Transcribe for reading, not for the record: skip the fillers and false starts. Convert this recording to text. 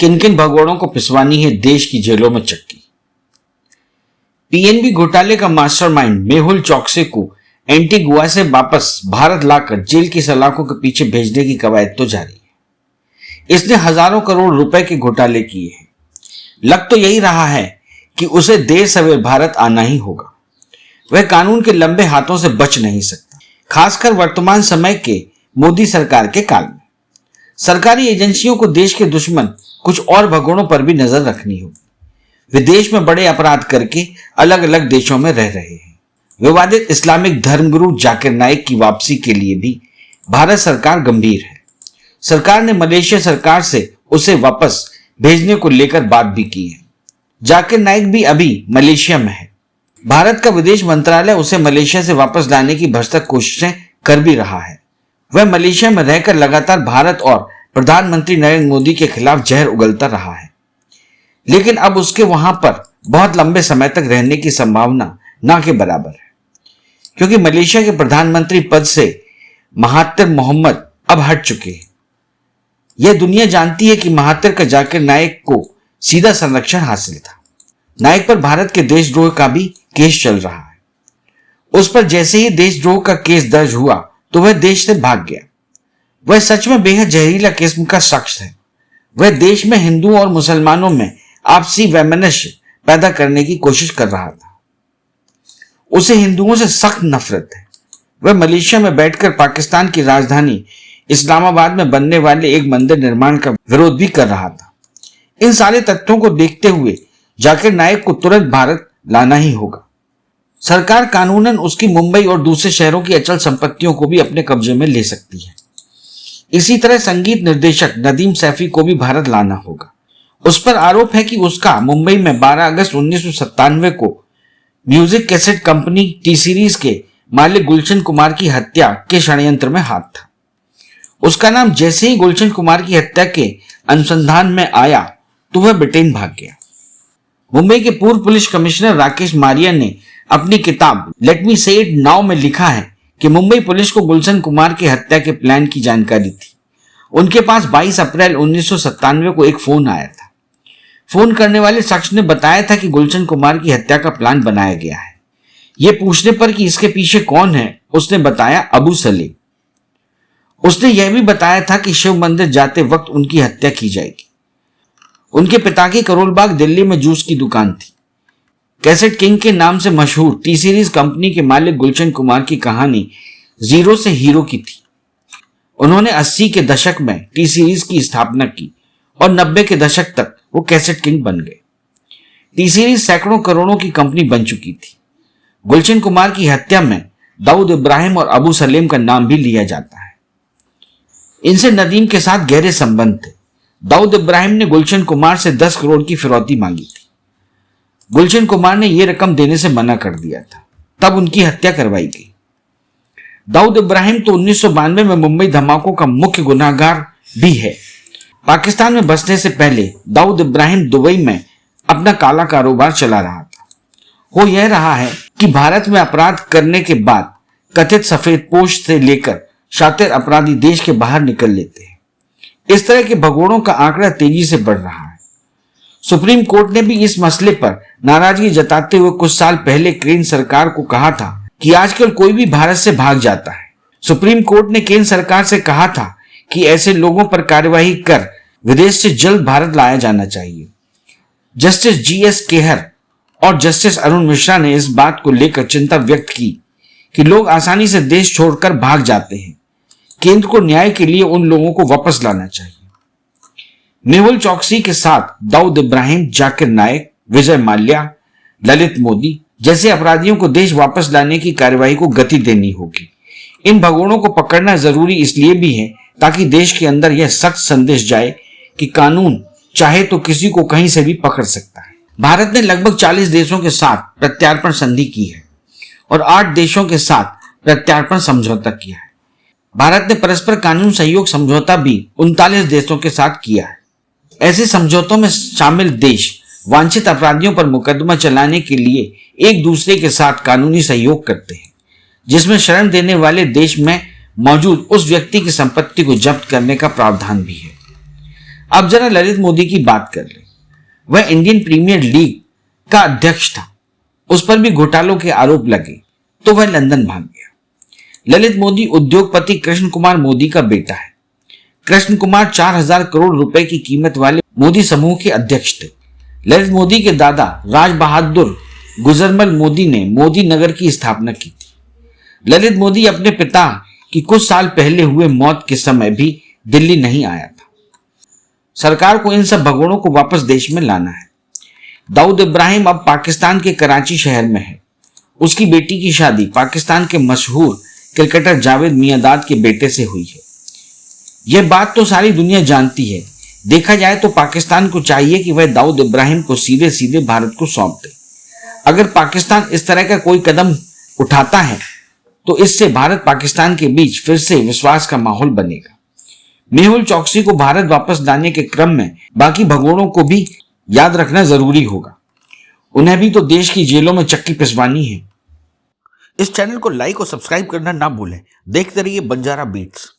किन किन भगोड़ों को पिसवानी है देश की जेलों में चक्की। पीएनबी घोटाले का मास्टरमाइंड मेहुल चोकसी को एंटीगुआ से वापस भारत लाकर जेल की सलाखों के पीछे भेजने की कवायद तो जारी है। इसने हजारों करोड़ रुपए के घोटाले किए हैं। लग तो यही रहा है कि उसे देर सवेर भारत आना ही होगा। वह कानून के लंबे हाथों से बच नहीं सकता, खासकर वर्तमान समय के मोदी सरकार के काल में। सरकारी एजेंसियों को देश के दुश्मन कुछ और भगोड़ों पर भी नजर रखनी होगी। वे देश में बड़े अपराध करके अलग अलग देशों में रह रहे हैं। विवादित इस्लामिक धर्मगुरु जाकिर नाइक की वापसी के लिए भी भारत सरकार गंभीर है। सरकार ने मलेशिया सरकार से उसे वापस भेजने को लेकर बात भी की है। जाकिर नाइक भी अभी मलेशिया में है। भारत का विदेश मंत्रालय उसे मलेशिया से वापस लाने की भरसक कोशिशें कर भी रहा है। वह मलेशिया में रहकर लगातार भारत और प्रधानमंत्री नरेंद्र मोदी के खिलाफ जहर उगलता रहा है, लेकिन अब उसके वहां पर बहुत लंबे समय तक रहने की संभावना ना के बराबर है, क्योंकि मलेशिया के प्रधानमंत्री पद से महातिर मोहम्मद अब हट चुके हैं। यह दुनिया जानती है कि महातिर का जाकिर नाइक को सीधा संरक्षण हासिल था। नाइक पर भारत के देशद्रोह का भी केस चल रहा है। उस पर जैसे ही देशद्रोह का केस दर्ज हुआ तो वह देश से भाग गया। वह सच में बेहद जहरीला किस्म का शख्स है। वह देश में हिंदुओं और मुसलमानों में आपसी वैमनस्य पैदा करने की कोशिश कर रहा था। उसे हिंदुओं से सख्त नफरत है। वह मलेशिया में बैठकर पाकिस्तान की राजधानी इस्लामाबाद में बनने वाले एक मंदिर निर्माण का विरोध भी कर रहा था। इन सारे तथ्यों को देखते हुए जाकिर नाइक को तुरंत भारत लाना ही होगा। सरकार कानूनन उसकी मुंबई और दूसरे शहरों की अचल संपत्तियों को भी अपने कब्जे में ले सकती है। इसी तरह संगीत निर्देशक नदीम सैफी को भी भारत लाना होगा। उस पर आरोप है कि उसका मुंबई में 12 अगस्त 1997 को music cassette company T series के मालिक गुलशन कुमार की हत्या के षड्यंत्र में हाथ था। उसका नाम जैसे ही गुलशन कुमार की हत्या के अनुसंधान में आया तो वह ब्रिटेन भाग गया। मुंबई के पूर्व पुलिस कमिश्नर राकेश मारिया ने अपनी किताब लेट मी से इट नाउ में लिखा है कि मुंबई पुलिस को गुलशन कुमार की हत्या के प्लान की जानकारी थी। उनके पास 22 अप्रैल 1997 को एक फोन आया था। फोन करने वाले शख्स ने बताया था कि गुलशन कुमार की हत्या का प्लान बनाया गया है। यह पूछने पर कि इसके पीछे कौन है, उसने बताया अबू सलीम। उसने यह भी बताया था कि शिव मंदिर जाते वक्त उनकी हत्या की जाएगी। उनके पिता की करोलबाग दिल्ली में जूस की दुकान थी। कैसेट किंग के नाम से मशहूर टी सीरीज कंपनी के मालिक गुलशन कुमार की कहानी जीरो से हीरो की थी। उन्होंने 80 के दशक में टी सीरीज की स्थापना की और 90 के दशक तक वो कैसेट किंग बन गए। टी सीरीज सैकड़ों करोड़ों की कंपनी बन चुकी थी। गुलशन कुमार की हत्या में दाऊद इब्राहिम और अबू सलीम का नाम भी लिया जाता है। इनसे नदीम के साथ गहरे संबंध थे। दाऊद इब्राहिम ने गुलशन कुमार से 10 करोड़ की फिरौती मांगी थी। गुलशन कुमार ने यह रकम देने से मना कर दिया था, तब उनकी हत्या करवाई गई। दाऊद इब्राहिम तो 1992 में मुंबई धमाकों का मुख्य गुनाहगार भी है। पाकिस्तान में बसने से पहले दाऊद इब्राहिम दुबई में अपना काला कारोबार चला रहा था। हो यह रहा है कि भारत में अपराध करने के बाद कथित सफेदपोश से लेकर शातिर अपराधी देश के बाहर निकल लेते हैं। इस तरह के भगोड़ों का आंकड़ा तेजी से बढ़ रहा है। सुप्रीम कोर्ट ने भी इस मसले पर नाराजगी जताते हुए कुछ साल पहले केंद्र सरकार को कहा था कि आजकल कोई भी भारत से भाग जाता है। सुप्रीम कोर्ट ने केंद्र सरकार से कहा था कि ऐसे लोगों पर कार्यवाही कर विदेश से जल्द भारत लाया जाना चाहिए। जस्टिस जीएस केहर और जस्टिस अरुण मिश्रा ने इस बात को लेकर चिंता व्यक्त की कि लोग आसानी से देश छोड़कर भाग जाते हैं। केंद्र को न्याय के लिए उन लोगों को वापस लाना चाहिए। मेहुल चोकसी के साथ दाऊद इब्राहिम, जाकिर नाइक, विजय माल्या, ललित मोदी जैसे अपराधियों को देश वापस लाने की कार्यवाही को गति देनी होगी। इन भगोड़ों को पकड़ना जरूरी इसलिए भी है ताकि देश के अंदर यह सख्त संदेश जाए कि कानून चाहे तो किसी को कहीं से भी पकड़ सकता है। भारत ने लगभग 40 देशों के साथ प्रत्यार्पण संधि की है और 8 देशों के साथ प्रत्यार्पण समझौता किया है। भारत ने परस्पर कानून सहयोग समझौता भी 39 देशों के साथ किया है। ऐसे समझौतों में शामिल देश वांछित अपराधियों पर मुकदमा चलाने के लिए एक दूसरे के साथ कानूनी सहयोग करते हैं, जिसमें शरण देने वाले देश में मौजूद उस व्यक्ति की संपत्ति को जब्त करने का प्रावधान भी है। अब जरा ललित मोदी की बात कर ले। वह इंडियन प्रीमियर लीग का अध्यक्ष था, उस पर भी घोटालों के आरोप लगे तो वह लंदन भाग गया। ललित मोदी उद्योगपति कृष्ण कुमार मोदी का बेटा है। कृष्ण कुमार 4000 करोड़ रुपए की कीमत वाले मोदी समूह के अध्यक्ष थे। ललित मोदी के दादा राज बहादुर गुजरमल मोदी ने मोदी नगर की स्थापना की थी। ललित मोदी अपने पिता की कुछ साल पहले हुए मौत के समय भी दिल्ली नहीं आया था। सरकार को इन सब भगोड़ों को वापस देश में लाना है। दाऊद इब्राहिम अब पाकिस्तान के कराची शहर में है। उसकी बेटी की शादी पाकिस्तान के मशहूर क्रिकेटर जावेद मियांदाद के बेटे से हुई है। यह बात तो सारी दुनिया जानती है। देखा जाए तो पाकिस्तान को चाहिए कि वह दाऊद इब्राहिम को सीधे सीधे भारत को सौंप दे। अगर पाकिस्तान इस तरह का कोई कदम उठाता है तो इससे भारत पाकिस्तान के बीच फिर से विश्वास का माहौल बनेगा। मेहुल चौकसी को भारत वापस लाने के क्रम में बाकी भगोड़ों को भी याद रखना जरूरी होगा। उन्हें भी तो देश की जेलों में चक्की पिसवानी है। इस चैनल को लाइक और सब्सक्राइब करना ना भूलें। देखते रहिए बंजारा बीट्स।